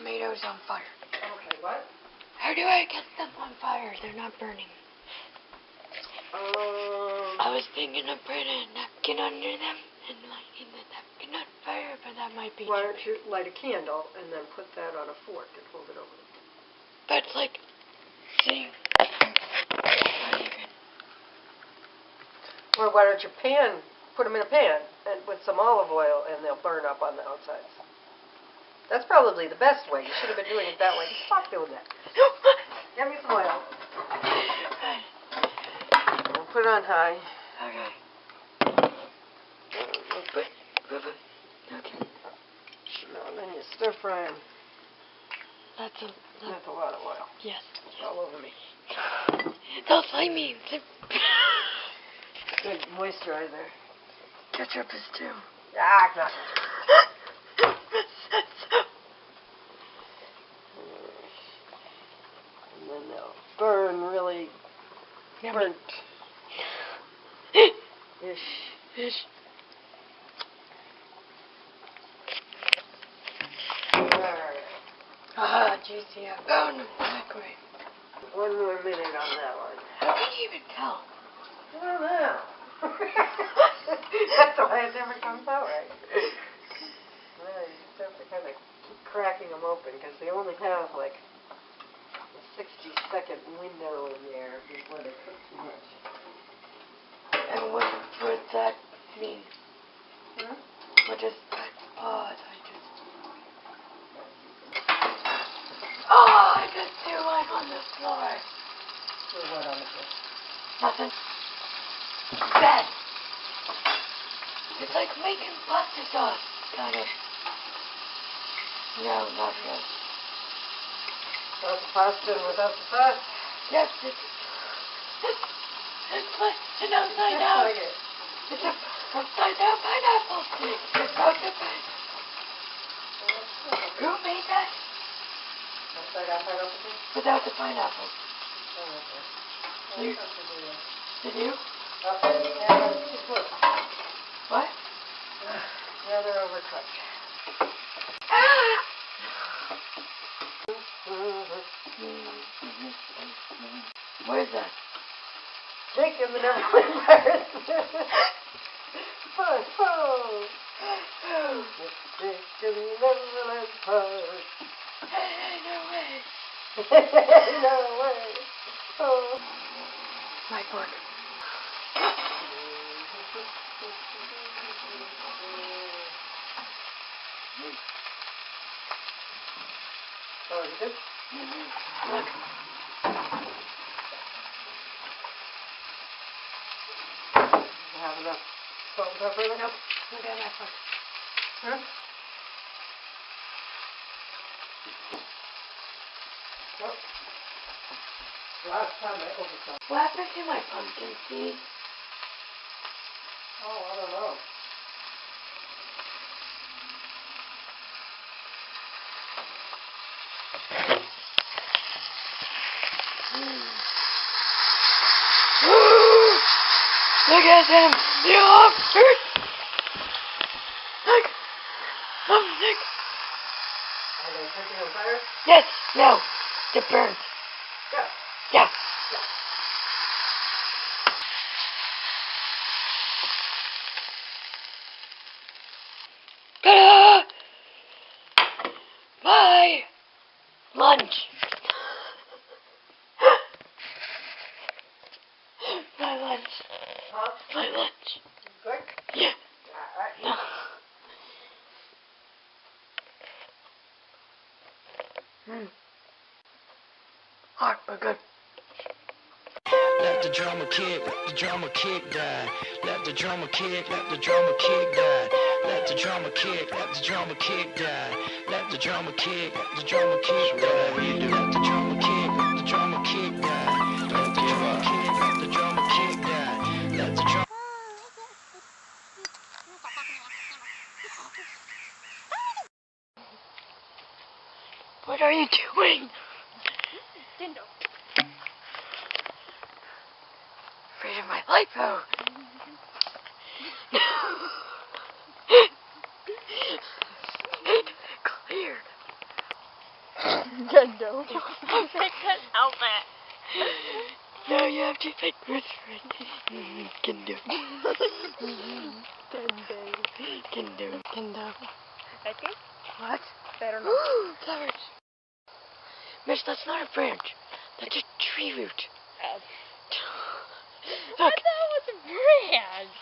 tomatoes on fire. Okay, what? How do I get them on fire? They're not burning. I was thinking of putting a napkin under them and lighting the napkin on fire, but that might be... Why don't you light a candle and then put that on a fork and hold it over them? But, like, see... Or why don't you put them in a pan and with some olive oil and they'll burn up on the outsides. That's probably the best way. You should have been doing it that way. Stop doing that. Get me some oil. We'll put it on high. Okay. Okay. No, and then you stir fry them. That's a lot of oil. Yes. All over me. Don't fight me. Good moisturizer. Ketchup is too. Ah, not and then they'll burn really burnt. Ish. Ah, juicy. I found the microwave. 1 more minute on that one. How can you even tell? I don't know. That's why it never comes out right. Well, you just have to kind of keep cracking them open because they only have like a 60-second window in there before they cook too much. And what would that mean? Hmm? What does that... Oh, I just threw one on the floor. Or what on the floor? Nothing. Bad. It's like making pasta sauce. Got it. No, not really. Without the pasta and without the sauce? Yes, it's like an upside down. It's a upside down pineapple stick. It's broken pineapple. Who made that? Upside down pineapple stick? Without the pineapple. Oh, okay. You? Did you? Yeah, it's too close. What? Yeah, they're overcooked. Ah! What is that? Jake and the Neverland Pirates. Oh. Jake and the Neverland Pirates. Hey, no way. No way. Oh. My fork. Oh, is it good? Look. I have enough salt and pepper in it? Look at my fork. Huh? Oh. Last time I overcooked. What happened to my pumpkin seed? Oh, I don't know. Look at them! They're all hurt! Look! I'm sick! Are they catching on fire? Yes! No! They're burnt. Yeah. Yeah. Ta-da! Bye! Lunch! My lunch. Huh? My lunch. Good? Yeah. Alright. Hot but good. Let the drama kick, let the drama kick die. Let the drama kick, let the drama kick die. Let the drama kick, let the drama kick die. Let the drama kick, let the drama kick die. Let the drama kick, let the drama kick die. Let the drama kick, let the drama kick die. Let the drama. What are you doing? Dindo. Afraid of my lipo. Cleared. Dindo. I couldn't help it. No, you have to say Christopher. Kinder. Kinder. Becky? What? I don't know. Flowers. Miss, that's not a branch. That's a tree root. I Look, thought it was a branch.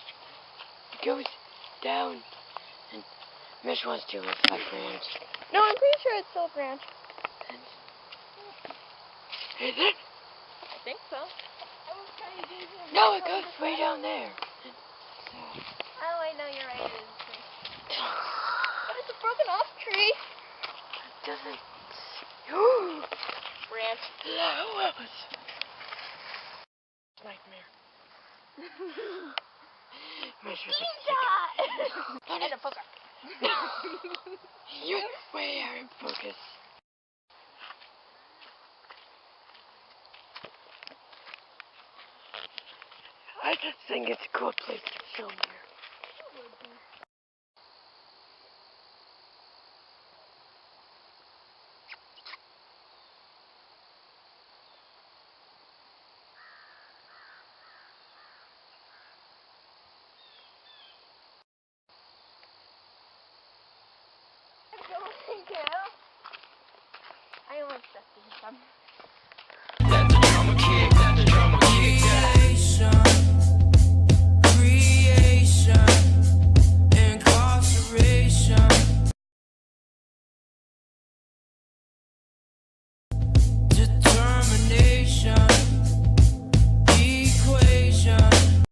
it goes down. And Miss wants to lift that branch. No, I'm pretty sure it's still a branch. Is it? I think so. No, it goes way down there. Oh, wait, no, you're right. It is a tree. But it's a broken off tree. It doesn't. Branch. Flowers. Nightmare. Miss with a And a poker. You're way out of focus. I just think it's a cool place to film here. I almost stepped in some.